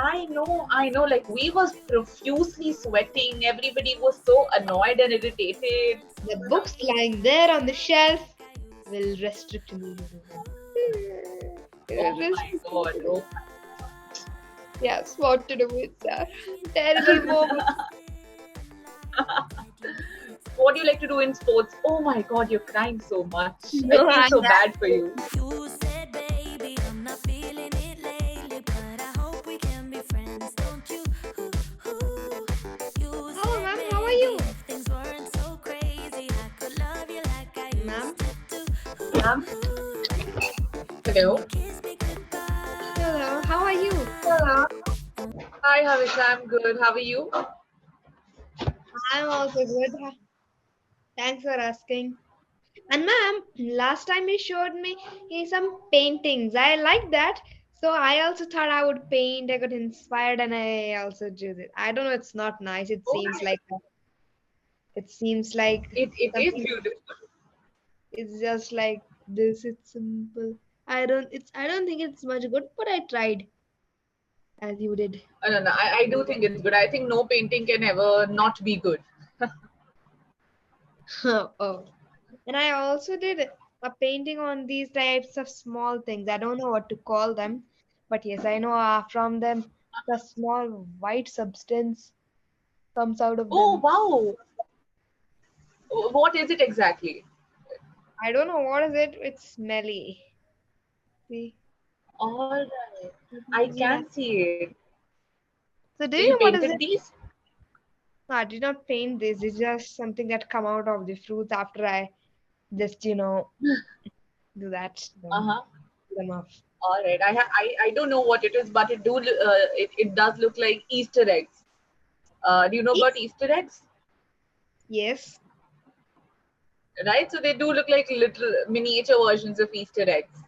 I know. Like we was profusely sweating. Everybody was so annoyed and irritated. The books lying there on the shelf will restrict me to do that. It will Oh my restrict me god. to do. Oh. Yes, what to do with that? Terrible moment. What do you like to do in sports? Oh my god, you're crying so much. I No, feel I'm so that. bad for you. You said, baby, I'm not feeling it lately, but I hope we can be friends, don't you? You Hello, said, ma'am. How are baby, you, if things weren't so crazy, I could love you like I ma'am? used to do. Ma'am? Can Hello. you kiss me goodbye? Hello, how are you? Hello. Hi, Havisha. I'm good. How are you? I'm also good. Thanks for asking. And ma'am, last time you showed me some paintings. I like that. So I also thought I would paint. I got inspired and I also did it. I don't know, it's not nice. Okay. It seems like It is something. beautiful. It's just like this. It's simple. I don't think it's much good, but I tried as you did. No, no, I do think it's good. I think no painting can ever not be good. Oh. And I also did a painting on these types of small things. I don't know what to call them, but yes, I know from them the small white substance comes out of Oh, them. wow. What is it exactly? I don't know what is it. It's smelly. See? All right. I Yeah. can see it. So do So you you know what is painted it? these? No, I did not paint this. It's just something that come out of the fruits after I just do that. Uh-huh. Them off. All right. I don't know what it is, but it does look like Easter eggs. Do you know about Yes. Easter eggs? Yes. Right? So they do look like little miniature versions of Easter eggs.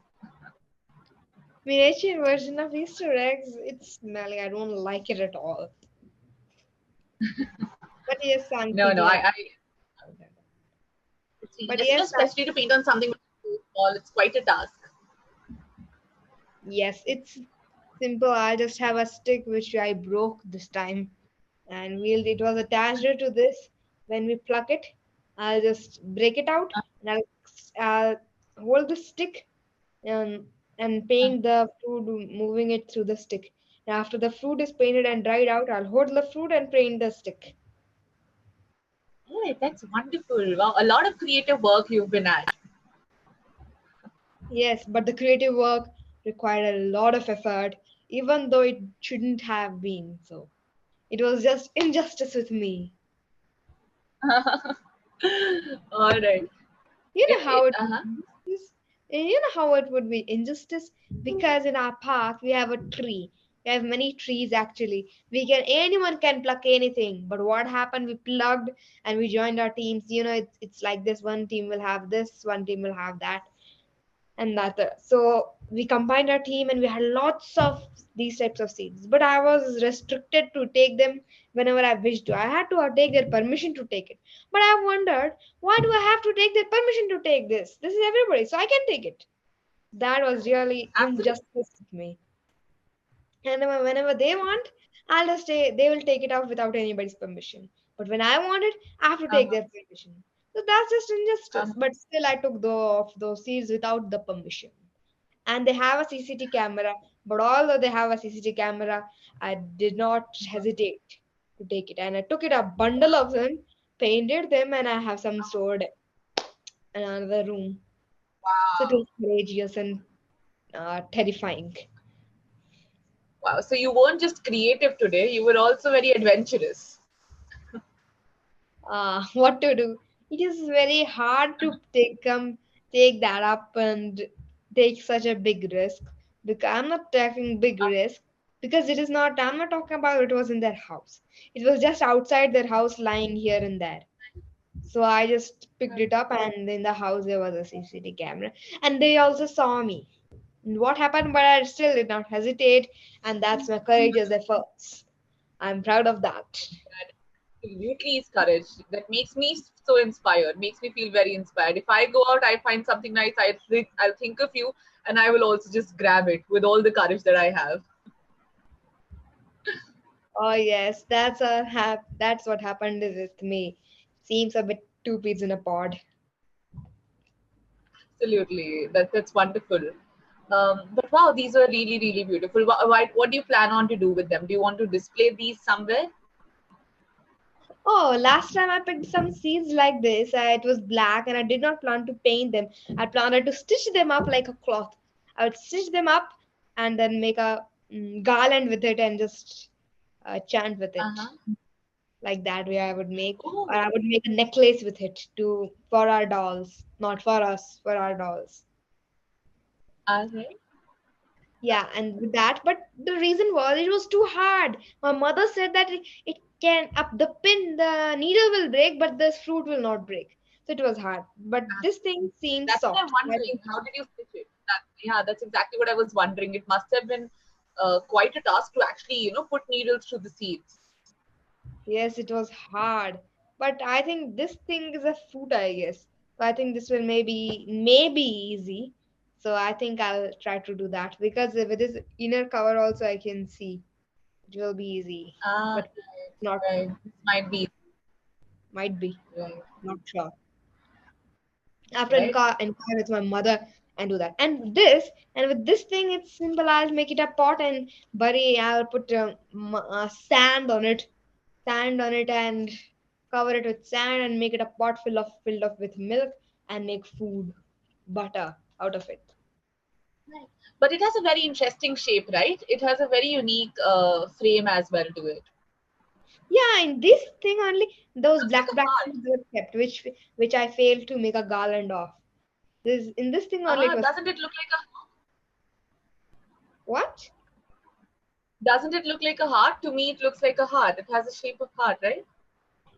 Miniature version of Easter eggs. It's smelly. I don't like it at all. But yes, I'm No, no. thinking I about that. see. But Just yes, especially to paint on something so small, it's quite a task. yes, it's simple. I just have a stick which I broke this time, and it was attached to this. When we pluck it, I'll just break it out, and I'll hold the stick and paint the fruit, moving it through the stick. And after the fruit is painted and dried out, I'll hold the fruit and paint the stick. All right, that's wonderful. Wow, a lot of creative work you've been at. Yes, but the creative work required a lot of effort, even though it shouldn't have been so. It was just injustice with me. All right. You know how it Uh-huh. is? You know how it would be injustice? Because in our park we have a tree. We have many trees actually. Anyone can pluck anything. But what happened? We plugged and we joined our teams. It's like this. One team will have this. One team will have that. And that so we combined our team and we had lots of these types of seeds, but I was restricted to take them whenever I wished to. I had to take their permission to take it, but I wondered, why do I have to take their permission to take this is everybody, so I can take it. That was really Absolutely. injustice with me. And whenever they want, they will take it out without anybody's permission. But when I want it, I have to take Uh-huh. their permission. So that's just injustice. Uh-huh. But still, I took those seeds without the permission. And they have a CCTV camera. But although they have a CCTV camera, I did not hesitate to take it. And I took it a bundle of them, painted them, and I have some stored in another room. So it Wow. was courageous and terrifying. Wow. So you weren't just creative today, you were also very adventurous. What to do? It is very hard to take that up and take such a big risk, because I'm not taking big risk, because it is not. I'm not talking about it was in their house. It was just outside their house, lying here and there. So I just picked it up, and in the house there was a CCTV camera, and they also saw me. And what happened? But I still did not hesitate, and that's my courageous efforts. I'm proud of that. That absolutely is courage. That makes me so inspired, makes me feel very inspired. If I go out, I find something nice, I'll think of you and I will also just grab it with all the courage that I have. Oh yes, that's what happened with me. Seems a bit two peas in a pod. Absolutely, that's wonderful. But wow, these were really really beautiful. What do you plan on to do with them? Do you want to display these somewhere? Oh, last time I picked some seeds like this. It was black, and I did not plan to paint them. I planned to stitch them up like a cloth. I would stitch them up and then make a garland with it and just chant with Uh it. huh. Like that way, I would make, or Oh, I would make a necklace with it to for our dolls, not for us, for our dolls. okay. Yeah, and with that, but the reason was it was too hard. My mother said that it can up the pin, the needle will break, but the fruit will not break. So it was hard. But this thing seems That's what I'm soft. I wondering. think How did you stitch it? Yeah, that's exactly what I was wondering. It must have been quite a task to actually, put needles through the seeds. yes, it was hard. But I think this thing is a fruit, I guess. So I think this will maybe easy. So I think I'll try to do that because with this inner cover also I can see it will be easy. Ah, But not right. This might be might be right, not sure. I have to right. inquire with my mother and do that. And with this thing, it's simple. I'll make it a pot and bury. I'll put sand on it, and cover it with sand and make it a pot filled up with milk and make food, butter out of it. Right. But it has a very interesting shape, right? It has a very unique frame as well to it. Yeah, in this thing only those Looks like a black heart. seeds were kept, which I failed to make a garland of. This in this thing only it was Doesn't it look like a what? doesn't it look like a heart? To me, it looks like a heart. It has a shape of heart, right?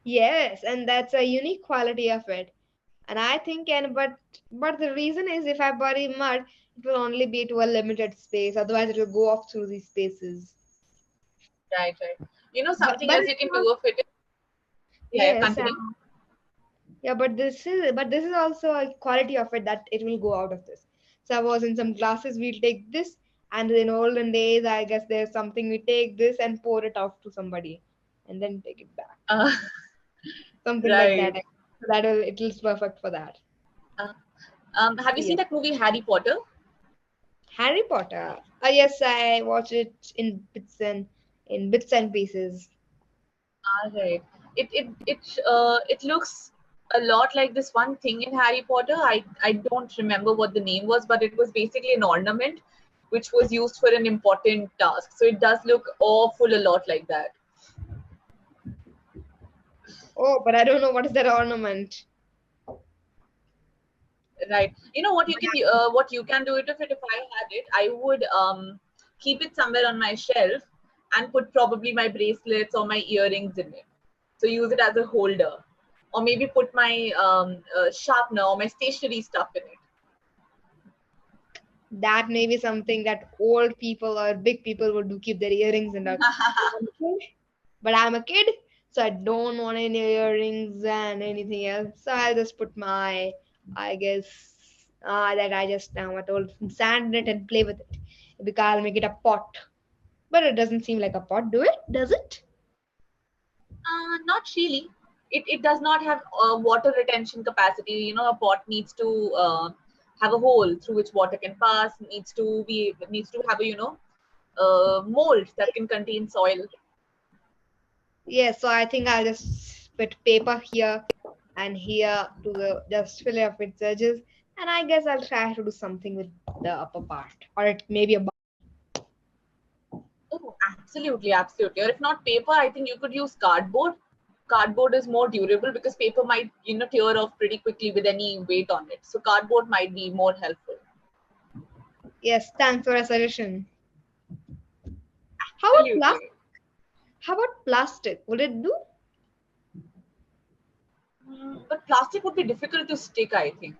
Yes, and that's a unique quality of it. And I think, but the reason is if I bury mud, it will only be to a limited space. Otherwise, it will go off through these spaces. Right, right. But Something else it's you can not. do of it. Yeah, yeah, Yes, continue. yeah. But this is also a quality of it that it will go out of this. Suppose in some glasses we'll take this, and in olden days, I guess there's something we take this and pour it out to somebody, and then take it back. Uh, Something like that. right. So that will it is perfect for that. Uh, have you Yeah. seen that movie Harry Potter? Harry Potter. Yes, I watch it in bits and pieces. Right. It looks a lot like this one thing in Harry Potter. I don't remember what the name was, but it was basically an ornament which was used for an important task. So it does look awful a lot like that. Oh, but I don't know what is that ornament. Right. What you can do it if I had it, I would keep it somewhere on my shelf and put probably my bracelets or my earrings in it. So use it as a holder, or maybe put my sharpener or my stationery stuff in it. That may be something that old people or big people would do, keep their earrings and all. But I'm a kid, so I don't want any earrings and anything else. So I'll just put my, I guess, that I just now I told sand in it and play with it. Because I'll make it a pot. But it doesn't seem like a pot, do it? Does it? Not really. It does not have water retention capacity. A pot needs to have a hole through which water can pass. Needs to have a mold that can contain soil. Yes, so I think I'll just put paper here and here to the just fill it up with edges, and I guess I'll try to do something with the upper part, or it may be a Oh, absolutely, absolutely. Or if not paper, I think you could use cardboard. Cardboard is more durable because paper might tear off pretty quickly with any weight on it. So cardboard might be more helpful. yes. Thanks for a suggestion. How about plastic? Absolutely. How about plastic? Would it do? But plastic would be difficult to stick, I think.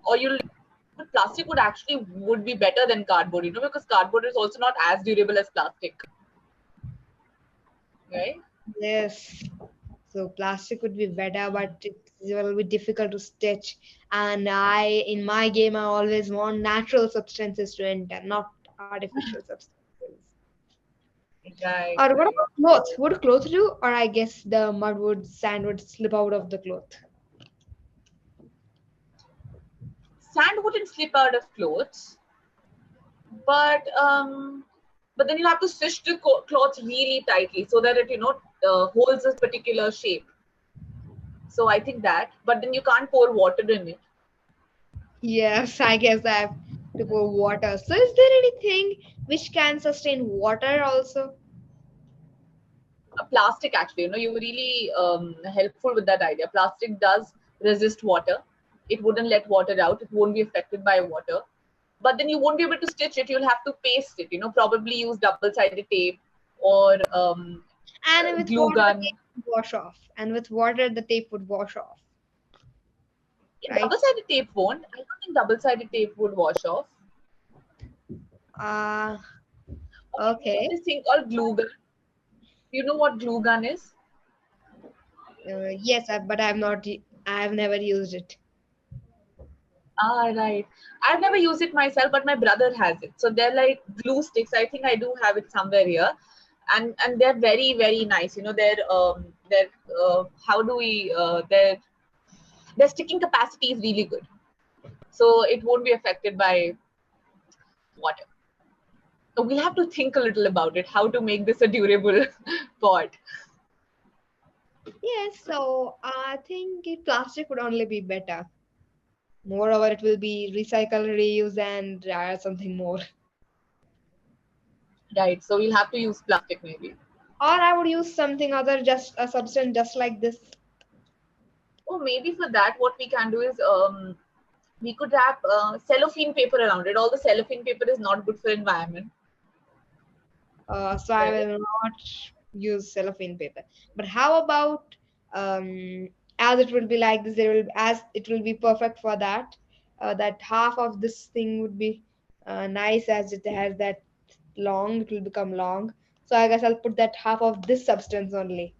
But plastic would be better than cardboard, because cardboard is also not as durable as plastic, right? Yes. So plastic would be better, but it will be difficult to stitch. And in my game, I always want natural substances to enter, not artificial substances. Right, Or what right. about clothes? Would clothes do? Or I guess the mud would, sand would slip out of the cloth. Sand wouldn't slip out of clothes, but then you have to stitch the cloth really tightly so that it holds a particular shape. So I think that, but then you can't pour water in it. Yes, I guess I have to pour water. So is there anything which can sustain water also? A plastic, actually, you were really helpful with that idea. Plastic does resist water. It wouldn't let water out. It won't be affected by water. But then you won't be able to stitch it. You'll have to paste it. Probably use double-sided tape or And with glue water, the gun. tape would wash off. And with water, the tape would wash off, right? Double-sided tape won't. I don't think double-sided tape would wash off. Uh, Okay, we have okay. this thing called glue gun. You know what glue gun is? Yes, but I've not. I've never used it. Ah, right. I've never used it myself, but my brother has it. So they're like glue sticks. I think I do have it somewhere here, and they're very very nice. They're how do we their sticking capacity is really good, so it won't be affected by water. So we'll have to think a little about it, how to make this a durable pot. Yes, so I think plastic would only be better. Moreover, it will be recycle, reuse, and something more. Right. So we'll have to use plastic maybe. Or I would use something other, just a substance just like this. Or maybe for that, what we can do is we could wrap cellophane paper around it. All the cellophane paper is not good for environment. So I Right. will not use cellophane paper. But how about as it will be like this, there will as it will be perfect for that. That half of this thing would be nice as it has that long. It will become long. So I guess I'll put that half of this substance only.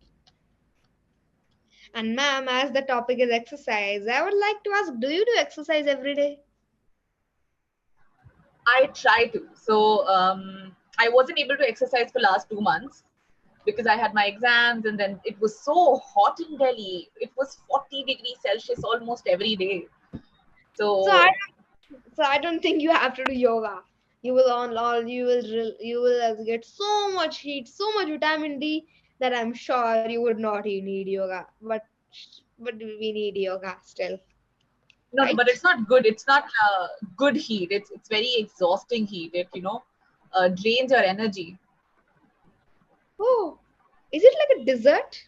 And ma'am, as the topic is exercise, I would like to ask, do you do exercise every day? I try to. So I wasn't able to exercise for last 2 months because I had my exams, and then it was so hot in Delhi. It was 40 degrees Celsius almost every day. So I So so I don't think you have to do yoga. You will on all you will get so much heat, so much vitamin D that I'm sure you would not need yoga. But we need yoga still, no, no, but right? it's not good. It's not good heat. It's very exhausting heat. It drains your energy. Oh, is it like a dessert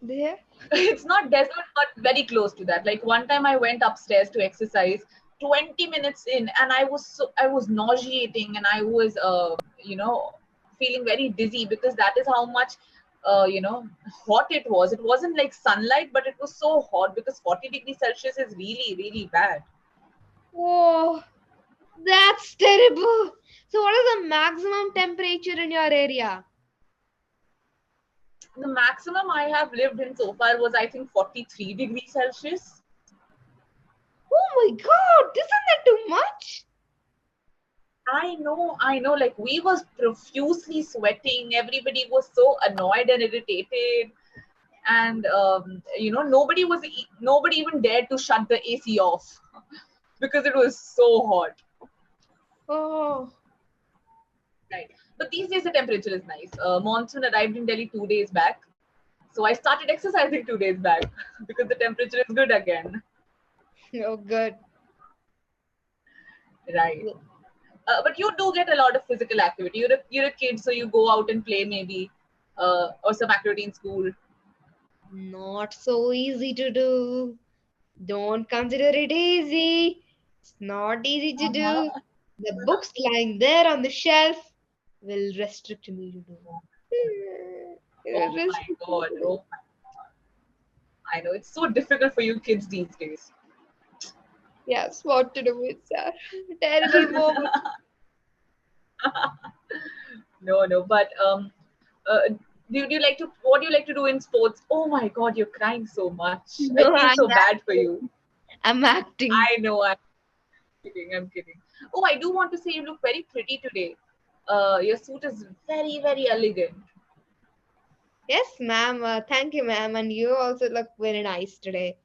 there? It's not desert, but very close to that. Like one time I went upstairs to exercise, 20 minutes in, and I was nauseating, and I was feeling very dizzy because that is how much hot it was. It wasn't like sunlight, but it was so hot because 40 degrees Celsius is really really bad. Oh, that's terrible. So what is the maximum temperature in your area? The maximum I have lived in so far was, I think, 43 degrees Celsius. Oh my God, isn't that too much? I know. Like we was profusely sweating. Everybody was so annoyed and irritated, and nobody even dared to shut the AC off because it was so hot. Oh. Right. But these days the temperature is nice. Monsoon arrived in Delhi 2 days back, so I started exercising 2 days back because the temperature is good again. Oh, good. Right. But you do get a lot of physical activity. You're a kid, so you go out and play maybe, or some activity in school. Not so easy to do. Don't consider it easy. It's not easy to do. Uh-huh. The books lying there on the shelf will restrict me to do. Oh my Restrict me God. to do. Oh, I know it's so difficult for you kids these days. Yes, what to do with that? Terrible moment. No, no, but do you like to? What do you like to do in sports? Oh my God, you're crying so much. I No, feel so bad for you. I'm acting. I know. I'm kidding. I'm kidding. Oh, I do want to say you look very pretty today. Your suit is very, very elegant. Yes, ma'am. Thank you, ma'am. And you also look very nice today.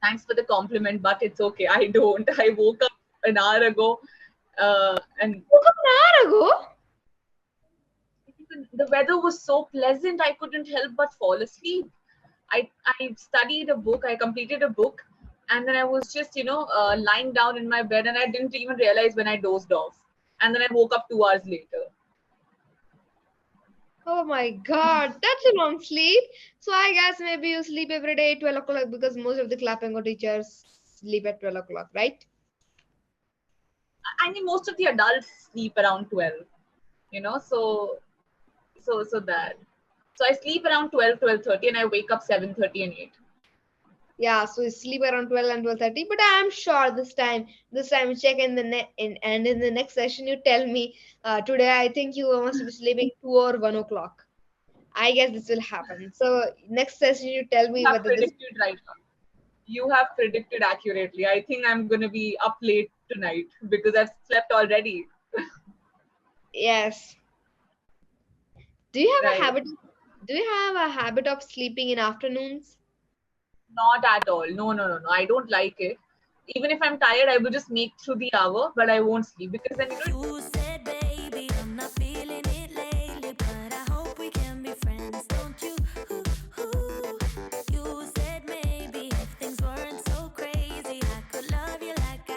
Thanks for the compliment, but it's okay. I don't. I woke up an hour ago, and Woke up an hour ago. the weather was so pleasant. I couldn't help but fall asleep. I studied a book. I completed a book, and then I was just lying down in my bed, and I didn't even realize when I dozed off. And then I woke up 2 hours later. Oh my God, that's a long sleep. So I guess maybe you sleep every day at 12 o'clock because most of the Clapingo teachers sleep at 12 o'clock, right? I mean, most of the adults sleep around 12. So that. So I sleep around 12, 12:30, and I wake up 7:30 and 8. Yeah, so you sleep around 12 and 12:30. But I'm sure this time you check in and in the next session you tell me, today I think you must be sleeping 2 or 1 o'clock. I guess this will happen. So next session you tell You me have whether this. predicted right now. You have predicted accurately. I think I'm going to be up late tonight because I've slept already. Yes. Do you have a Right. habit? Do you have a habit of sleeping in afternoons? Not at all. No, no, no, no. I don't like it. Even if I'm tired, I will just make through the hour, but I won't sleep because then You say